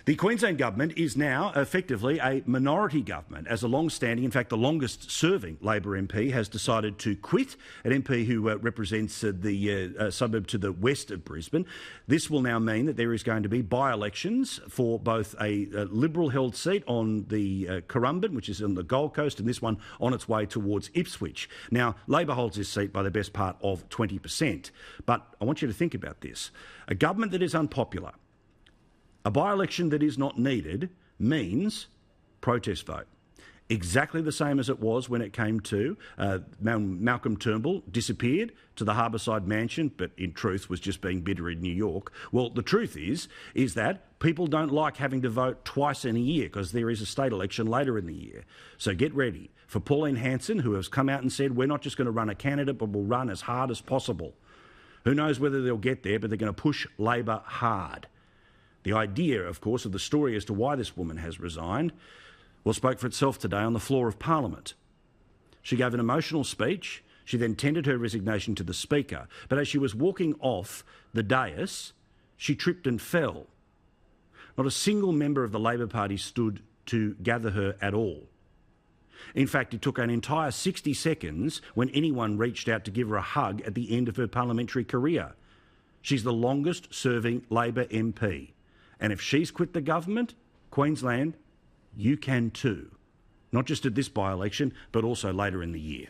The Queensland government is now effectively a minority government, as a long-standing, in fact the longest-serving Labor MP has decided to quit, an MP who represents the suburb to the west of Brisbane. This will now mean that there is going to be by-elections for both a Liberal-held seat on the Currumbin, which is on the Gold Coast, and this one on its way towards Ipswich. Now, Labor holds this seat by the best part of 20%. But I want you to think about this. A government that is unpopular, a by-election that is not needed, means protest vote. Exactly the same as it was when it came to Malcolm Turnbull disappeared to the Harbourside mansion, but in truth was just being bitter in New York. Well, the truth is that people don't like having to vote twice in a year because there is a state election later in the year. So get ready for Pauline Hansen, who has come out and said, we're not just going to run a candidate, but we'll run as hard as possible. Who knows whether they'll get there, but they're going to push Labor hard. The idea, of course, of the story as to why this woman has resigned, well, spoke for itself today on the floor of Parliament. She gave an emotional speech. She then tendered her resignation to the Speaker. But as she was walking off the dais, she tripped and fell. Not a single member of the Labor Party stood to gather her at all. In fact, it took an entire 60 seconds when anyone reached out to give her a hug at the end of her parliamentary career. She's the longest-serving Labor MP. And if she's quit the government, Queensland, you can too. Not just at this by-election, but also later in the year.